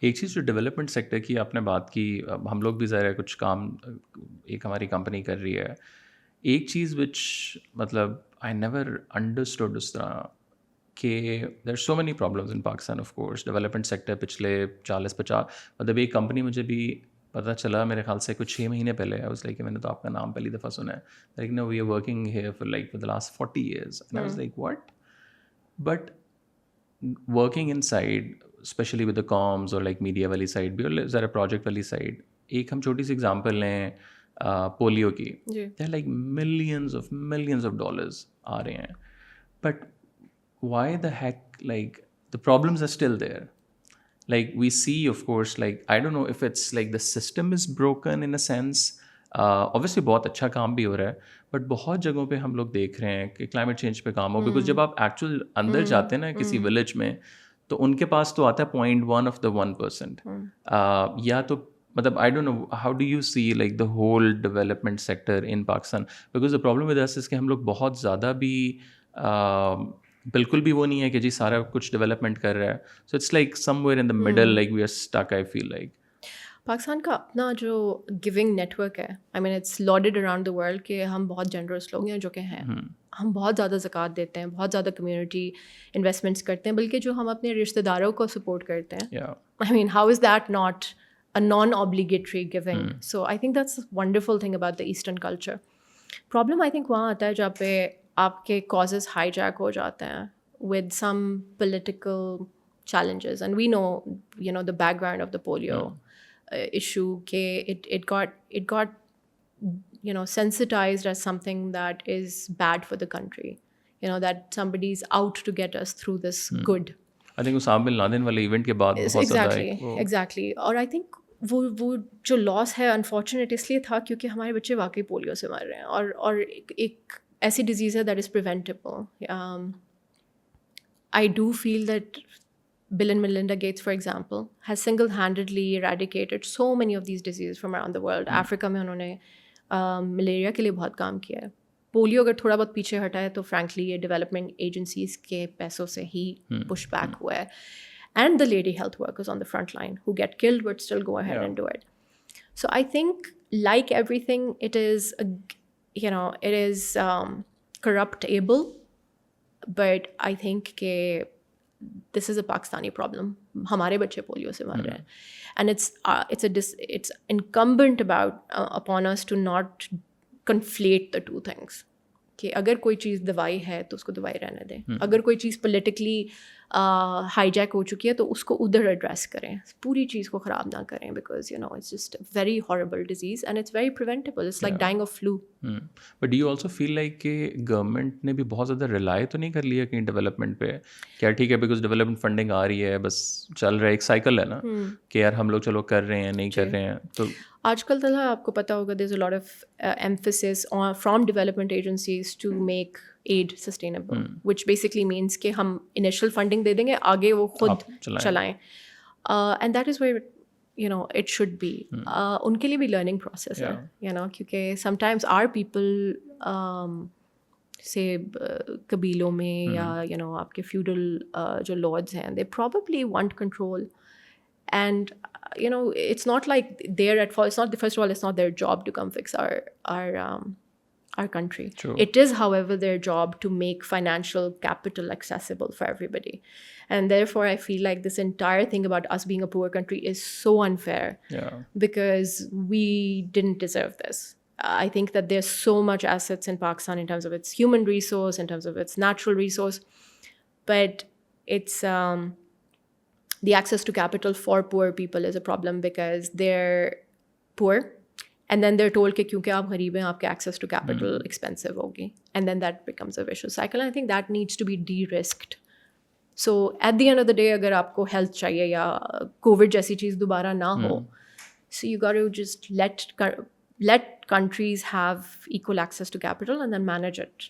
एक चीज़ जो development sector की आपने बात की, अब हम लोग भी ज़रा कुछ काम एक हमारी कंपनी कर रही है। एक चीज़ विच मतलब आई नेवर अंडरस्टूड उस तरह कि there so many problems in Pakistan of course development sector पिछले 40-50 मतलब एक कंपनी मुझे भी पता चला मेरे ख्याल से कुछ 6 महीने पहले। आई वाज लाइक मैंने तो आपका नाम पहली दफ़ा सुना है, like no we are working here for the last 40 years and I was like what, but working in side specially with the comms और लाइक मीडिया वाली साइड भी और ज़रा प्रोजेक्ट वाली साइड, एक हम छोटी सी एग्जांपल लें पोलियो की, जी they like millions of dollars आ रहे हैं, but why the heck, like, the problems are still there. Like we see, of course, like I don't know if it's like the system is broken in a sense. Obviously बहुत अच्छा काम भी हो रहा है, बट बहुत जगहों पे हम लोग देख रहे हैं कि क्लाइमेट चेंज पे काम हो, बिकॉज जब आप एक्चुअल अंदर जाते हैं ना किसी विलेज में, तो उनके पास तो आता है 0.1 of the 1%. या तो मतलब I don't know how do you see like the whole development sector in Pakistan, because the problem with us is कि हम लोग बहुत ज़्यादा भी बिल्कुल भी वो नहीं है कि जी सारा कुछ डेवलपमेंट कर रहा है, so it's like somewhere in the middle, like we are stuck, I feel like. Pakistan का अपना जो गिविंग नेटवर्क है, I mean it's loaded around the world कि हम बहुत जनरस लोग हैं जो कि हैं। हम बहुत ज़्यादा ज़कात देते हैं, बहुत ज़्यादा कम्युनिटी इन्वेस्टमेंट्स करते हैं, बल्कि जो हम अपने रिश्तेदारों को सपोर्ट करते हैं, या I mean, how is that not a non-obligatory giving? So I think that's a wonderful thing about the Eastern culture. Problem I think वहाँ आता है जहाँ पे आपके causes hijack हो जाते हैं with some political challenges, and we know, you know, the background of the polio issue. के it got you know sensitized as something that is bad for the country. You know that somebody's out to get us through this good. I think Osama bin Laden वाले event के बाद बहुत ज़्यादा exactly और I think वो जो loss है unfortunate इसलिए था क्योंकि हमारे बच्चे वाकई पोलियो से मर रहे हैं, और एक ऐसी डिजीज़ है that is preventable. I do feel that Bill and Melinda Gates, for example, has single-handedly eradicated so many of these diseases from around the world. Africa में उन्होंने मलेरिया के लिए बहुत काम किया है. पोलियो अगर थोड़ा बहुत पीछे हटा है तो फ्रैंकली ये डेवलपमेंट एजेंसीज के पैसों से ही पुश बैक हुआ है. And the lady health workers on the front line who get killed but still go ahead and do it. So I think, like everything, it is, it is corruptible. But I think this is a Pakistani problem. हमारे बच्चे polio से मर रहे हैं, and it's incumbent upon us to not conflate the two things. कि अगर कोई चीज़ दवाई है तो उसको दवाई रहने दें, अगर कोई चीज़ politically हाईजैक हो चुकी है तो उसको उधर एड्रेस करें, पूरी चीज़ को ख़राब ना करें, because you know it's just very horrible disease and it's very preventable. It's like dying of flu. But do you also feel like कि गवर्नमेंट ने भी बहुत ज़्यादा रिलाई तो नहीं कर लिया कहीं डेवलपमेंट पे? क्या ठीक है बिकॉज डेवलपमेंट फंडिंग आ रही है, बस चल रहा है, एक साइकिल है ना कि यार हम लोग चलो कर रहे हैं, नहीं कर रहे हैं. तो आजकल तो आपको पता होगा there is a lot of emphasis from development agencies to make aid sustainable, which basically means कि हम इनिशियल फंडिंग दे देंगे, आगे वो खुद चलाएं. And that is where you know it should be. उनके लिए भी लर्निंग प्रोसेस है, you know, क्योंकि sometimes our people से कबीलों में या you know आपके feudal जो lords हैं, they probably want control. And you know it's not like they're at fault. It's not, first of all, it's not their job to come fix our country. True. It is, however, their job to make financial capital accessible for everybody. And therefore, I feel like this entire thing about us being a poor country is so unfair. Yeah. Because we didn't deserve this. I think that there's so much assets in Pakistan in terms of its human resource, in terms of its natural resource. But it's the access to capital for poor people is a problem because they're poor. And then they're told कि क्योंकि आप गरीब हैं आपके access to capital expensive होगी. And then that becomes a vicious cycle. And I think that needs to be de-risked. So at the end of the day अगर आपको health चाहिए या COVID जैसी चीज़ दोबारा ना हो, so you got to just let countries have equal access to capital and then manage it.